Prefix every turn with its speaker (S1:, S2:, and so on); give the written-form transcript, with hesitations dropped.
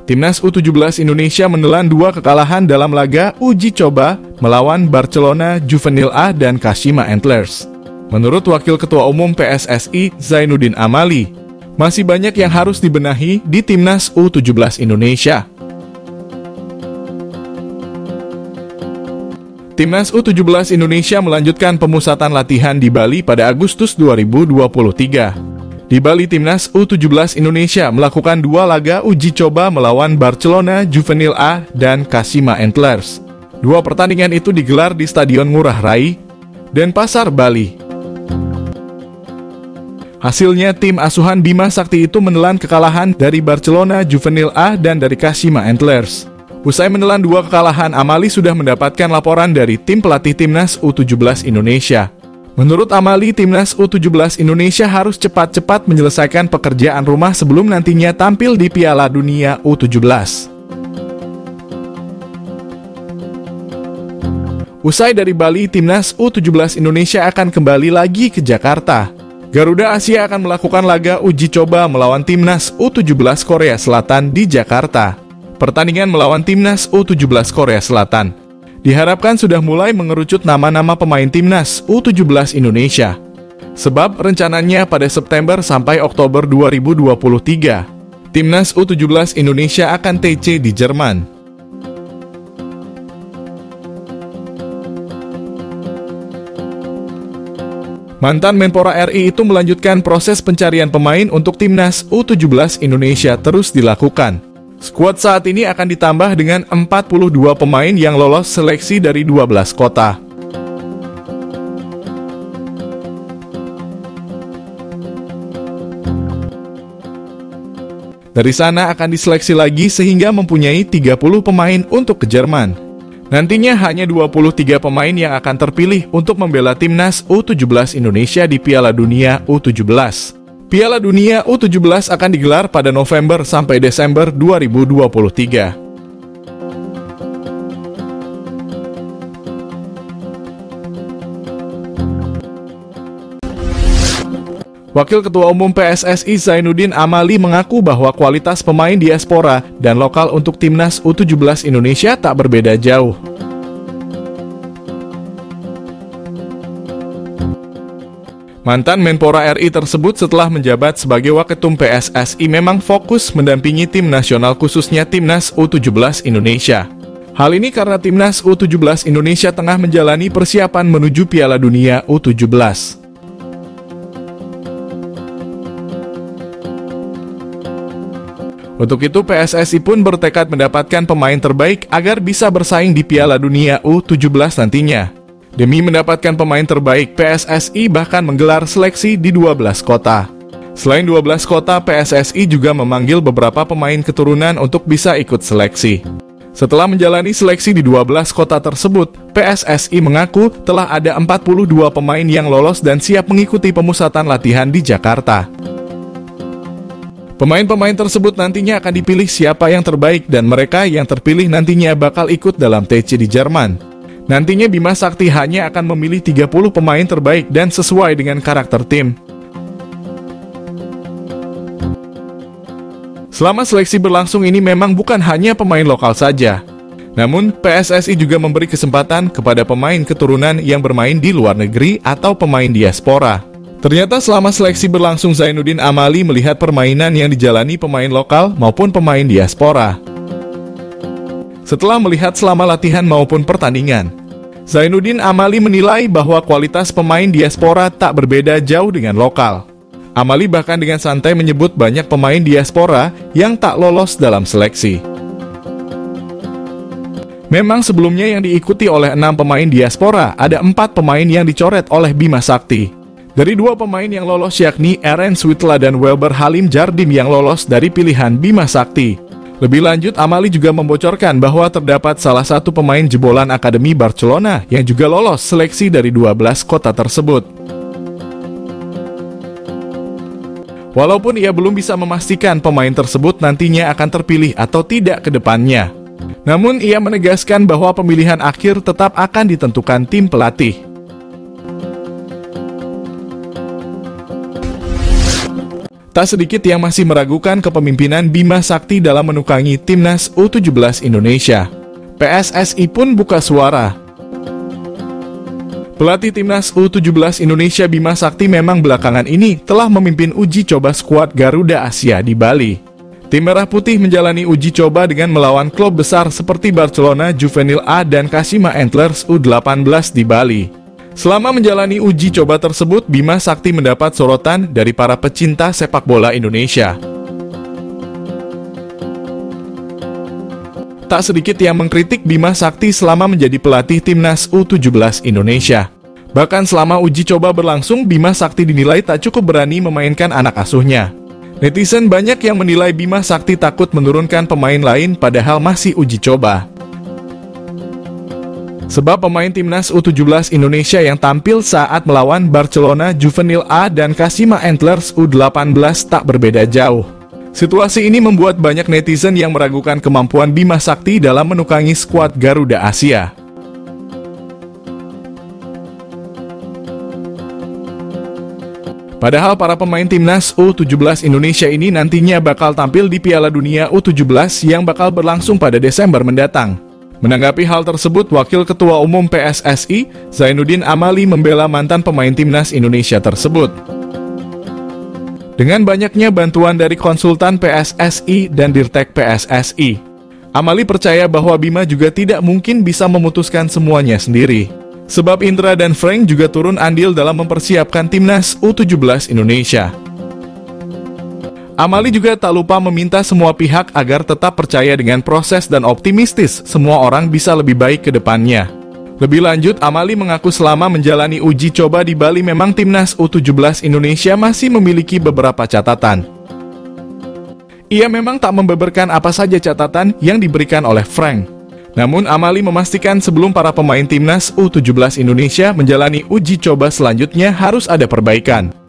S1: Timnas U17 Indonesia menelan 2 kekalahan dalam laga uji coba melawan Barcelona Juvenil A dan Kashima Antlers. Menurut Wakil Ketua Umum PSSI Zainuddin Amali, masih banyak yang harus dibenahi di Timnas U17 Indonesia. Timnas U17 Indonesia melanjutkan pemusatan latihan di Bali pada Agustus 2023. Di Bali, Timnas U17 Indonesia melakukan 2 laga uji coba melawan Barcelona Juvenil A dan Kashima Antlers. 2 pertandingan itu digelar di Stadion Ngurah Rai, Denpasar, Bali. Hasilnya, tim asuhan Bima Sakti itu menelan kekalahan dari Barcelona Juvenil A dan dari Kashima Antlers. Usai menelan 2 kekalahan, Amali sudah mendapatkan laporan dari tim pelatih Timnas U17 Indonesia. Menurut Amali, Timnas U17 Indonesia harus cepat-cepat menyelesaikan pekerjaan rumah sebelum nantinya tampil di Piala Dunia U17. Usai dari Bali, Timnas U17 Indonesia akan kembali lagi ke Jakarta. Garuda Asia akan melakukan laga uji coba melawan Timnas U17 Korea Selatan di Jakarta. Pertandingan melawan Timnas U17 Korea Selatan diharapkan sudah mulai mengerucut nama-nama pemain Timnas U17 Indonesia. Sebab rencananya pada September sampai Oktober 2023, Timnas U17 Indonesia akan TC di Jerman. Mantan Menpora RI itu melanjutkan proses pencarian pemain untuk Timnas U17 Indonesia terus dilakukan. Skuad saat ini akan ditambah dengan 42 pemain yang lolos seleksi dari 12 kota. Dari sana akan diseleksi lagi sehingga mempunyai 30 pemain untuk ke Jerman. Nantinya hanya 23 pemain yang akan terpilih untuk membela Timnas U17 Indonesia di Piala Dunia U17. Piala Dunia U17 akan digelar pada November sampai Desember 2023. Wakil Ketua Umum PSSI Zainuddin Amali mengaku bahwa kualitas pemain diaspora dan lokal untuk Timnas U17 Indonesia tak berbeda jauh. Mantan Menpora RI tersebut setelah menjabat sebagai Waketum PSSI memang fokus mendampingi tim nasional khususnya Timnas U17 Indonesia. Hal ini karena Timnas U17 Indonesia tengah menjalani persiapan menuju Piala Dunia U17. Untuk itu PSSI pun bertekad mendapatkan pemain terbaik agar bisa bersaing di Piala Dunia U17 nantinya. Demi mendapatkan pemain terbaik, PSSI bahkan menggelar seleksi di 12 kota. Selain 12 kota, PSSI juga memanggil beberapa pemain keturunan untuk bisa ikut seleksi. Setelah menjalani seleksi di 12 kota tersebut, PSSI mengaku telah ada 42 pemain yang lolos dan siap mengikuti pemusatan latihan di Jakarta. Pemain-pemain tersebut nantinya akan dipilih siapa yang terbaik dan mereka yang terpilih nantinya bakal ikut dalam TC di Jerman. Nantinya Bima Sakti hanya akan memilih 30 pemain terbaik dan sesuai dengan karakter tim. Selama seleksi berlangsung ini memang bukan hanya pemain lokal saja. Namun PSSI juga memberi kesempatan kepada pemain keturunan yang bermain di luar negeri atau pemain diaspora. Ternyata selama seleksi berlangsung Zainuddin Amali melihat permainan yang dijalani pemain lokal maupun pemain diaspora. Setelah melihat selama latihan maupun pertandingan, Zainuddin Amali menilai bahwa kualitas pemain diaspora tak berbeda jauh dengan lokal. Amali bahkan dengan santai menyebut banyak pemain diaspora yang tak lolos dalam seleksi. Memang sebelumnya yang diikuti oleh 6 pemain diaspora, ada 4 pemain yang dicoret oleh Bima Sakti. Dari 2 pemain yang lolos yakni Eren Switla dan Welber Halim Jardim yang lolos dari pilihan Bima Sakti. Lebih lanjut, Amali juga membocorkan bahwa terdapat salah satu pemain jebolan Akademi Barcelona yang juga lolos seleksi dari 12 kota tersebut. Walaupun ia belum bisa memastikan pemain tersebut nantinya akan terpilih atau tidak ke depannya, namun ia menegaskan bahwa pemilihan akhir tetap akan ditentukan tim pelatih. Tak sedikit yang masih meragukan kepemimpinan Bima Sakti dalam menukangi Timnas U17 Indonesia. PSSI pun buka suara. Pelatih Timnas U17 Indonesia Bima Sakti memang belakangan ini telah memimpin uji coba skuad Garuda Asia di Bali. Tim Merah Putih menjalani uji coba dengan melawan klub besar seperti Barcelona Juvenil A dan Kashima Antlers U18 di Bali. Selama menjalani uji coba tersebut, Bima Sakti mendapat sorotan dari para pecinta sepak bola Indonesia. Tak sedikit yang mengkritik Bima Sakti selama menjadi pelatih Timnas U17 Indonesia. Bahkan selama uji coba berlangsung, Bima Sakti dinilai tak cukup berani memainkan anak asuhnya. Netizen banyak yang menilai Bima Sakti takut menurunkan pemain lain padahal masih uji coba. Sebab pemain Timnas U17 Indonesia yang tampil saat melawan Barcelona Juvenil A dan Kashima Antlers U18 tak berbeda jauh. Situasi ini membuat banyak netizen yang meragukan kemampuan Bima Sakti dalam menukangi skuad Garuda Asia. Padahal para pemain Timnas U17 Indonesia ini nantinya bakal tampil di Piala Dunia U17 yang bakal berlangsung pada Desember mendatang. Menanggapi hal tersebut, Wakil Ketua Umum PSSI, Zainuddin Amali membela mantan pemain Timnas Indonesia tersebut. Dengan banyaknya bantuan dari konsultan PSSI dan Dirtek PSSI, Amali percaya bahwa Bima juga tidak mungkin bisa memutuskan semuanya sendiri. Sebab Indra dan Frank juga turun andil dalam mempersiapkan Timnas U17 Indonesia. Amali juga tak lupa meminta semua pihak agar tetap percaya dengan proses dan optimistis semua orang bisa lebih baik ke depannya. Lebih lanjut, Amali mengaku selama menjalani uji coba di Bali memang Timnas U17 Indonesia masih memiliki beberapa catatan. Ia memang tak membeberkan apa saja catatan yang diberikan oleh Frank. Namun Amali memastikan sebelum para pemain Timnas U17 Indonesia menjalani uji coba selanjutnya harus ada perbaikan.